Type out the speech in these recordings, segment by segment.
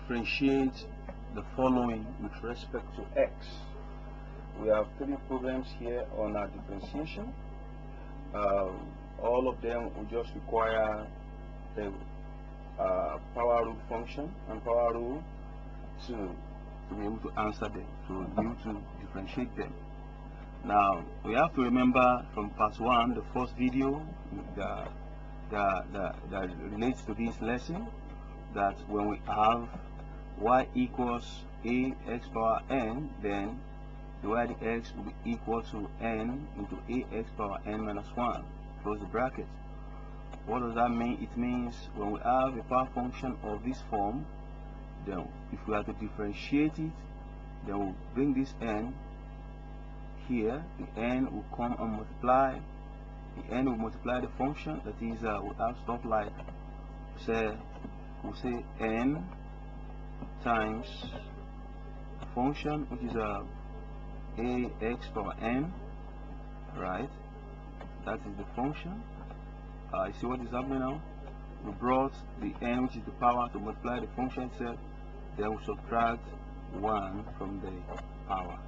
differentiate the following with respect to x. We have 3 problems here on our differentiation. All of them will just require the power rule function and power rule to be able to answer them, so you to differentiate them. Now we have to remember from part 1, the first video that relates to this lesson, that when we have y equals ax power n, then the y dx will be equal to n into ax power n minus 1, close the bracket. What does that mean? It means when we have a power function of this form, then if we are to differentiate it, then we'll bring this n here, the n will come and multiply, the n will multiply the function, that is, we'll have stuff like, we'll say n times the function, which is ax power n, right? That is the function. You see what is happening now? We brought the n, which is the power, to multiply the function itself, then we subtract 1 from the power.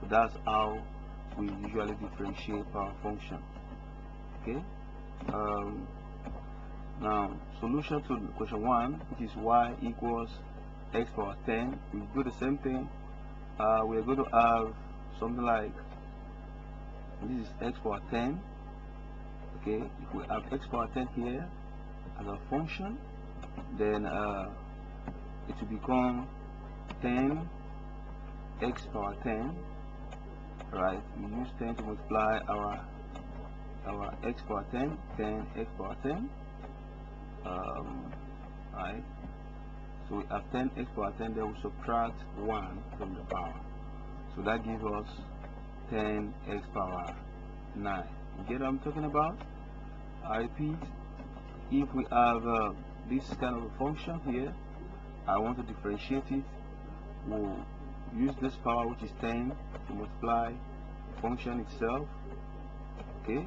So that's how we usually differentiate power function. Okay. Now solution to question 1, which is y equals x power 10, we do the same thing. We are going to have something like, this is x power 10. Okay, if we have x power 10 here as a function, then it will become 10 x power 10, right? We use 10 to multiply our x power 10, 10 x power 10, right? So we have 10 x power 10, then we subtract 1 from the power, so that gives us 10 x power 9. You get what I'm talking about? I repeat, if we have this kind of a function here, I want to differentiate it, we'll use this power, which is 10, to multiply the function itself. Okay,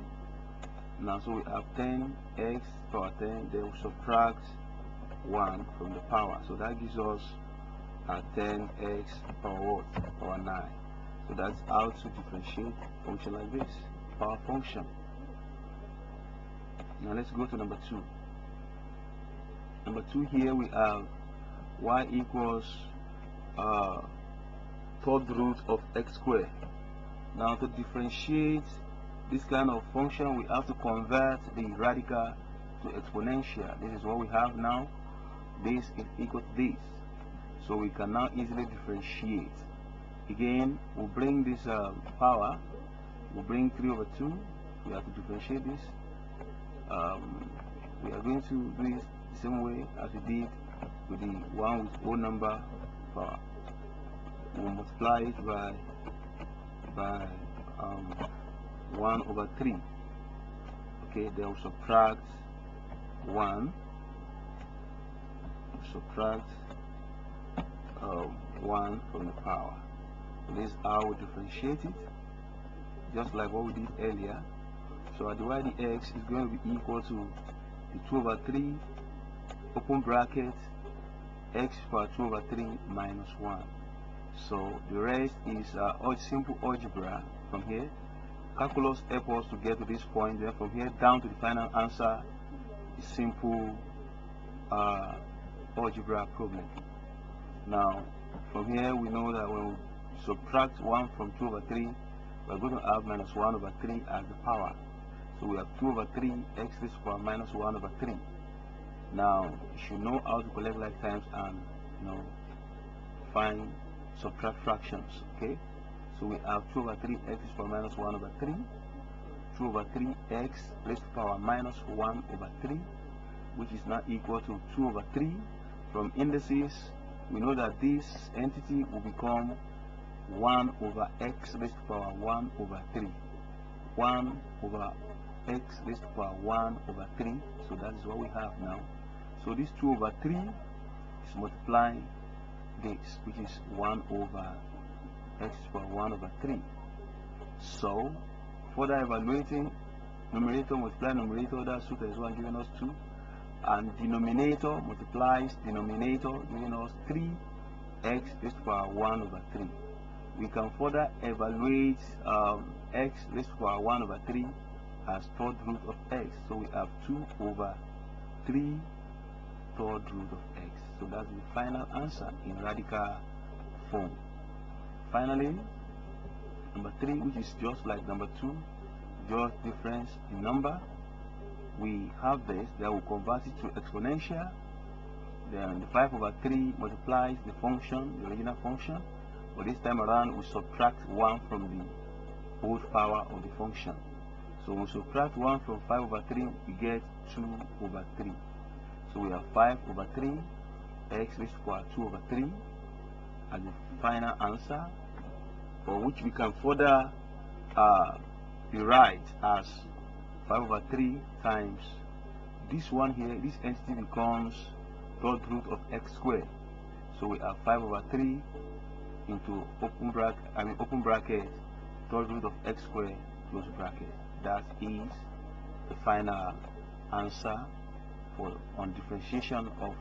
now so we have 10 x power 10, then we subtract 1 from the power, so that gives us 10 x power what? Power 9. So that's how to differentiate function like this, power function. Now let's go to number 2. Number 2, here we have y equals third root of x squared. Now to differentiate this kind of function, we have to convert the radical to exponential. This is what we have now. This is equal to this, so we can now easily differentiate. Again, we'll bring this power, we'll bring 3 over 2. We have to differentiate this. We are going to do it the same way as we did with the one with whole number power. We'll multiply it by 1 over 3. Okay, then we'll subtract 1. We'll subtract 1 from the power. So this is how we differentiate it, just like what we did earlier. So our dy dx is going to be equal to the 2 over 3 open bracket x power 2 over 3 minus 1. So the rest is simple algebra from here. Calculus helps us to get to this point. Then from here down to the final answer is simple algebra problem. Now from here we know that when we subtract 1 from 2 over 3, we're going to have minus 1 over 3 as the power. So we have 2 over 3 x raised to power minus 1 over 3. Now you should know how to collect like times and find subtract fractions. Okay, so we have 2 over 3 x raised to power minus 1 over 3, 2 over 3 x raised to power minus 1 over 3, which is now equal to 2 over 3. From indices, we know that this entity will become 1 over x raised to power 1 over 3, 1 over x raised to power 1 over 3. So that is what we have now. So this 2 over 3 is multiplying this, which is 1 over x to the power 1 over 3. So further evaluating, numerator multiply numerator, that's 2 times 1 giving us 2. and denominator multiplies denominator, giving us 3x raised to power 1 over 3. We can further evaluate x raised to power 1 over 3 as third root of x. So we have 2 over 3 third root of x. So that's the final answer in radical form. Finally, number 3, which is just like number 2, just difference in number. We have this, then we convert it to exponential. Then the 5 over 3 multiplies the function, the original function, but this time around we subtract 1 from the whole power of the function. So when we subtract 1 from 5 over 3, we get 2 over 3. So we have 5 over 3 x raised to power 2 over 3 as the final answer, for which we can further rewrite as 5 over 3 times this one here. This entity becomes third root of x squared. So we have 5 over 3 into open bracket third root of x squared close bracket. That is the final answer for on differentiation of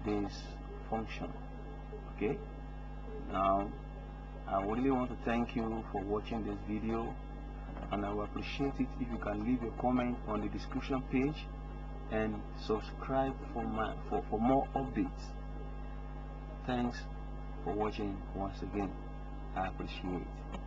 this function. Okay, now I really want to thank you for watching this video, and I will appreciate it if you can leave a comment on the description page and subscribe for more updates. Thanks for watching once again. I appreciate it.